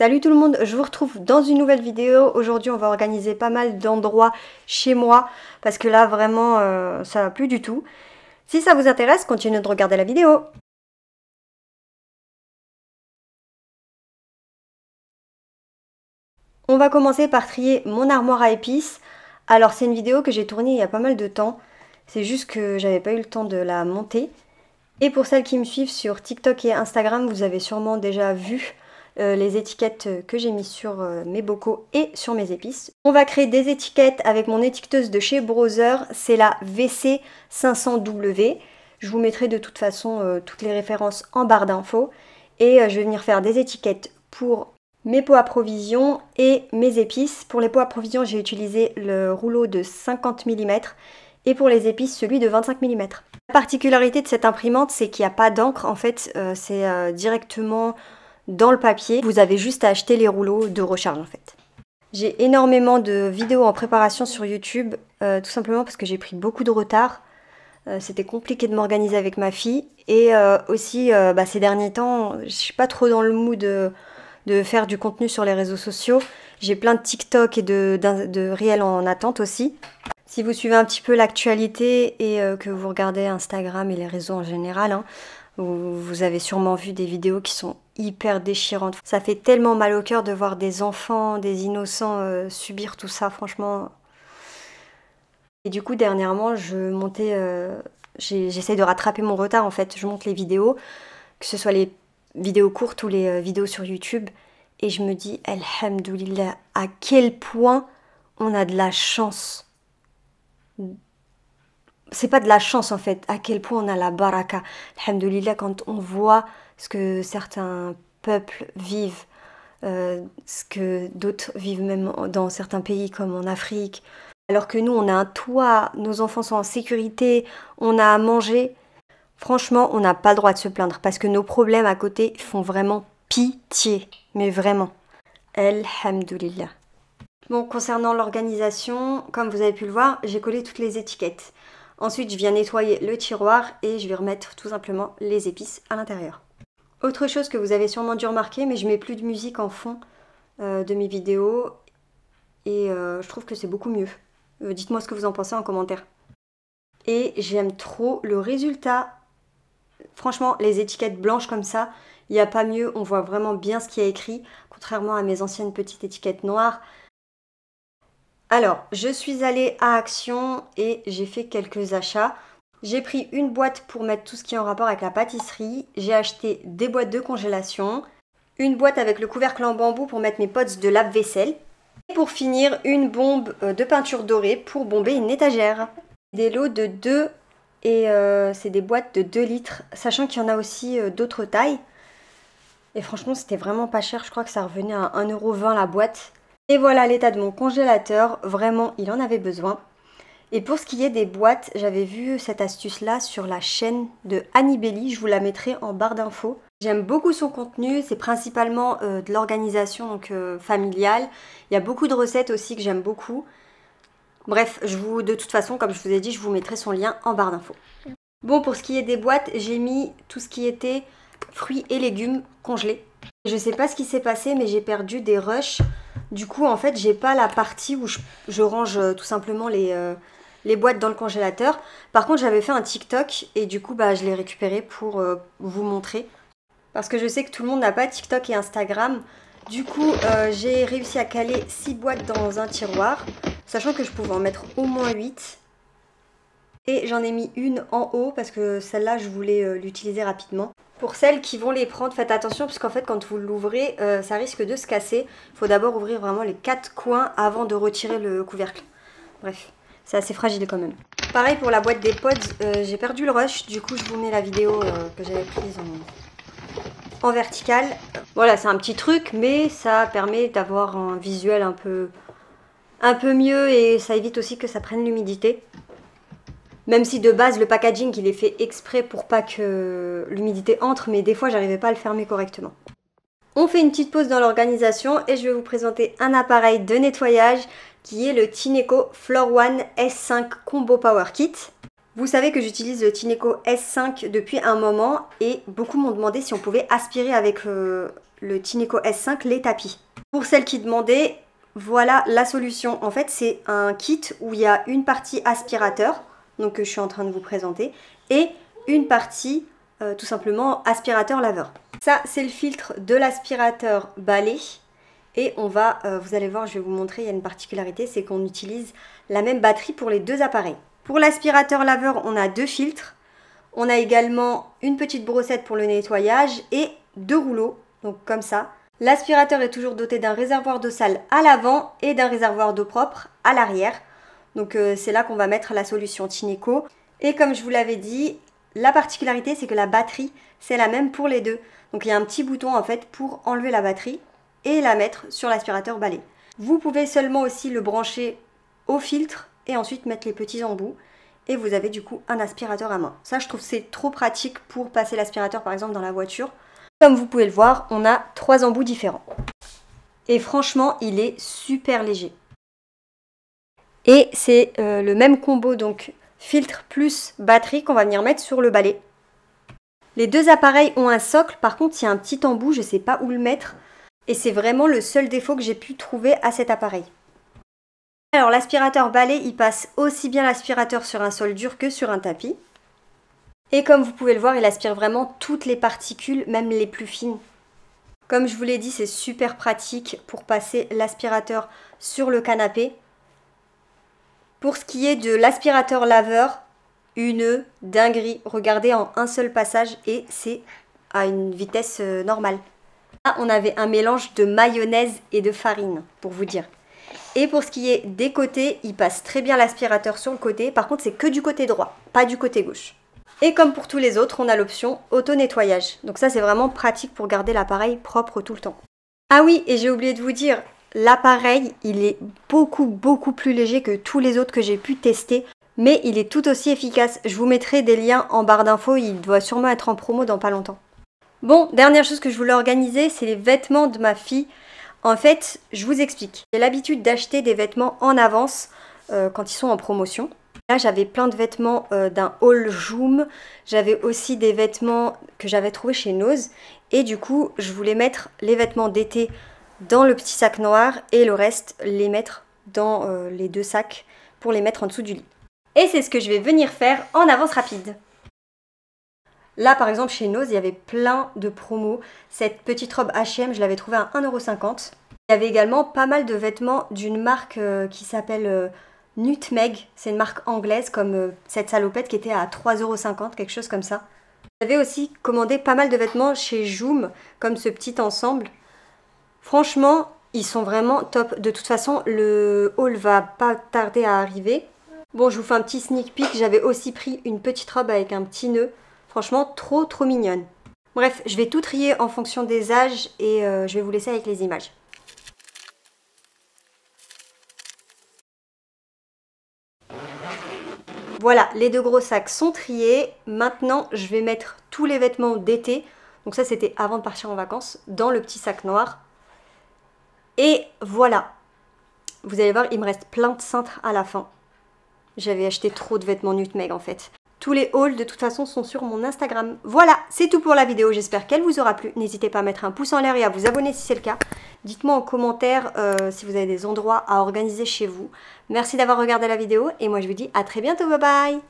Salut tout le monde, je vous retrouve dans une nouvelle vidéo. Aujourd'hui on va organiser pas mal d'endroits chez moi parce que là vraiment ça va plus du tout. Si ça vous intéresse, continuez de regarder la vidéo. On va commencer par trier mon armoire à épices. Alors c'est une vidéo que j'ai tournée il y a pas mal de temps. C'est juste que j'avais pas eu le temps de la monter. Et pour celles qui me suivent sur TikTok et Instagram, vous avez sûrement déjà vu les étiquettes que j'ai mises sur mes bocaux et sur mes épices. On va créer des étiquettes avec mon étiqueteuse de chez Browser, c'est la VC500W. Je vous mettrai de toute façon toutes les références en barre d'infos. Et je vais venir faire des étiquettes pour mes pots à provisions et mes épices. Pour les pots à provisions, j'ai utilisé le rouleau de 50 mm et pour les épices, celui de 25 mm. La particularité de cette imprimante, c'est qu'il n'y a pas d'encre. En fait, c'est directement dans le papier. Vous avez juste à acheter les rouleaux de recharge en fait. J'ai énormément de vidéos en préparation sur YouTube, tout simplement parce que j'ai pris beaucoup de retard. C'était compliqué de m'organiser avec ma fille. Et aussi, ces derniers temps, je suis pas trop dans le mood de faire du contenu sur les réseaux sociaux. J'ai plein de TikTok et de réels en attente aussi. Si vous suivez un petit peu l'actualité et que vous regardez Instagram et les réseaux en général, hein, vous avez sûrement vu des vidéos qui sont hyper déchirantes. Ça fait tellement mal au cœur de voir des enfants, des innocents subir tout ça, franchement. Et du coup, dernièrement, j'essaye de rattraper mon retard en fait. Je monte les vidéos, que ce soit les vidéos courtes ou les vidéos sur YouTube. Et je me dis, alhamdoulilah, à quel point on a de la chance. C'est pas de la chance en fait, à quel point on a la baraka. Alhamdoulilah, quand on voit ce que certains peuples vivent, ce que d'autres vivent même dans certains pays comme en Afrique, alors que nous on a un toit, nos enfants sont en sécurité, on a à manger. Franchement, on n'a pas le droit de se plaindre parce que nos problèmes à côté font vraiment pitié, mais vraiment. Alhamdoulilah. Bon, concernant l'organisation, comme vous avez pu le voir, j'ai collé toutes les étiquettes. Ensuite, je viens nettoyer le tiroir et je vais remettre tout simplement les épices à l'intérieur. Autre chose que vous avez sûrement dû remarquer, mais je mets plus de musique en fond de mes vidéos et je trouve que c'est beaucoup mieux. Dites-moi ce que vous en pensez en commentaire. Et j'aime trop le résultat. Franchement, les étiquettes blanches comme ça, il n'y a pas mieux, on voit vraiment bien ce qu'il y a écrit, contrairement à mes anciennes petites étiquettes noires. Alors, je suis allée à Action et j'ai fait quelques achats. J'ai pris une boîte pour mettre tout ce qui est en rapport avec la pâtisserie. J'ai acheté des boîtes de congélation. Une boîte avec le couvercle en bambou pour mettre mes pots de lave-vaisselle. Et pour finir, une bombe de peinture dorée pour bomber une étagère. Des lots de 2 et c'est des boîtes de 2 litres, sachant qu'il y en a aussi d'autres tailles. Et franchement, c'était vraiment pas cher. Je crois que ça revenait à 1,20 € la boîte. Et voilà l'état de mon congélateur, vraiment il en avait besoin. Et pour ce qui est des boîtes, j'avais vu cette astuce là sur la chaîne de Annie Belly, je vous la mettrai en barre d'infos. J'aime beaucoup son contenu, c'est principalement de l'organisation donc familiale. Il y a beaucoup de recettes aussi que j'aime beaucoup. Bref, de toute façon, comme je vous ai dit, je vous mettrai son lien en barre d'infos. Bon, pour ce qui est des boîtes, j'ai mis tout ce qui était fruits et légumes congelés. Je sais pas ce qui s'est passé, mais j'ai perdu des rushs. Du coup, en fait, j'ai pas la partie où je range tout simplement les boîtes dans le congélateur. Par contre, j'avais fait un TikTok et du coup, je l'ai récupéré pour vous montrer. Parce que je sais que tout le monde n'a pas TikTok et Instagram. Du coup, j'ai réussi à caler 6 boîtes dans un tiroir, sachant que je pouvais en mettre au moins 8. Et j'en ai mis une en haut parce que celle-là, je voulais l'utiliser rapidement. Pour celles qui vont les prendre, faites attention parce qu'en fait quand vous l'ouvrez, ça risque de se casser. Il faut d'abord ouvrir vraiment les 4 coins avant de retirer le couvercle. Bref, c'est assez fragile quand même. Pareil pour la boîte des pods, j'ai perdu le rush. Du coup je vous mets la vidéo que j'avais prise en verticale. Voilà, c'est un petit truc mais ça permet d'avoir un visuel un peu mieux et ça évite aussi que ça prenne l'humidité. Même si de base le packaging il est fait exprès pour pas que l'humidité entre, mais des fois j'arrivais pas à le fermer correctement. On fait une petite pause dans l'organisation et je vais vous présenter un appareil de nettoyage qui est le Tineco Floor One S5 Combo Power Kit. Vous savez que j'utilise le Tineco S5 depuis un moment et beaucoup m'ont demandé si on pouvait aspirer avec le Tineco S5 les tapis. Pour celles qui demandaient, voilà la solution. En fait, c'est un kit où il y a une partie aspirateur, donc que je suis en train de vous présenter, et une partie tout simplement aspirateur laveur. Ça, c'est le filtre de l'aspirateur balai. Et on va, vous allez voir, je vais vous montrer, il y a une particularité, c'est qu'on utilise la même batterie pour les deux appareils. Pour l'aspirateur laveur, on a deux filtres. On a également une petite brossette pour le nettoyage et deux rouleaux, donc comme ça. L'aspirateur est toujours doté d'un réservoir d'eau sale à l'avant et d'un réservoir d'eau propre à l'arrière. Donc c'est là qu'on va mettre la solution Tineco. Et comme je vous l'avais dit, la particularité c'est que la batterie c'est la même pour les deux. Donc il y a un petit bouton en fait pour enlever la batterie et la mettre sur l'aspirateur balai. Vous pouvez seulement aussi le brancher au filtre et ensuite mettre les petits embouts. Et vous avez du coup un aspirateur à main. Ça je trouve c'est trop pratique pour passer l'aspirateur par exemple dans la voiture. Comme vous pouvez le voir, on a 3 embouts différents. Et franchement, il est super léger. Et c'est le même combo, donc filtre plus batterie qu'on va venir mettre sur le balai. Les deux appareils ont un socle, par contre il y a un petit embout, je ne sais pas où le mettre. Et c'est vraiment le seul défaut que j'ai pu trouver à cet appareil. Alors l'aspirateur balai, il passe aussi bien l'aspirateur sur un sol dur que sur un tapis. Et comme vous pouvez le voir, il aspire vraiment toutes les particules, même les plus fines. Comme je vous l'ai dit, c'est super pratique pour passer l'aspirateur sur le canapé. Pour ce qui est de l'aspirateur laveur, une dinguerie. Regardez en un seul passage et c'est à une vitesse normale. Là, on avait un mélange de mayonnaise et de farine, pour vous dire. Et pour ce qui est des côtés, il passe très bien l'aspirateur sur le côté. Par contre, c'est que du côté droit, pas du côté gauche. Et comme pour tous les autres, on a l'option auto-nettoyage. Donc ça, c'est vraiment pratique pour garder l'appareil propre tout le temps. Ah oui, et j'ai oublié de vous dire, l'appareil, il est beaucoup plus léger que tous les autres que j'ai pu tester. Mais il est tout aussi efficace. Je vous mettrai des liens en barre d'infos, il doit sûrement être en promo dans pas longtemps. Bon, dernière chose que je voulais organiser, c'est les vêtements de ma fille. En fait, je vous explique. J'ai l'habitude d'acheter des vêtements en avance quand ils sont en promotion. Là, j'avais plein de vêtements d'un haul Joom. J'avais aussi des vêtements que j'avais trouvés chez Nose. Et du coup, je voulais mettre les vêtements d'été dans le petit sac noir et le reste, les mettre dans les deux sacs pour les mettre en dessous du lit. Et c'est ce que je vais venir faire en avance rapide. Là, par exemple, chez Nose, il y avait plein de promos. Cette petite robe H&M, je l'avais trouvée à 1,50 €. Il y avait également pas mal de vêtements d'une marque qui s'appelle... Nutmeg, c'est une marque anglaise comme cette salopette qui était à 3,50 €, quelque chose comme ça. J'avais aussi commandé pas mal de vêtements chez Joom, comme ce petit ensemble. Franchement, ils sont vraiment top. De toute façon, le haul va pas tarder à arriver. Bon, je vous fais un petit sneak peek. J'avais aussi pris une petite robe avec un petit nœud. Franchement, trop mignonne. Bref, je vais tout trier en fonction des âges et je vais vous laisser avec les images. Voilà, les deux gros sacs sont triés. Maintenant, je vais mettre tous les vêtements d'été. Donc ça, c'était avant de partir en vacances, dans le petit sac noir. Et voilà. Vous allez voir, il me reste plein de cintres à la fin. J'avais acheté trop de vêtements Nutmeg en fait. Tous les hauls de toute façon sont sur mon Instagram. Voilà, c'est tout pour la vidéo. J'espère qu'elle vous aura plu. N'hésitez pas à mettre un pouce en l'air et à vous abonner si c'est le cas. Dites-moi en commentaire si vous avez des endroits à organiser chez vous. Merci d'avoir regardé la vidéo et moi je vous dis à très bientôt. Bye bye!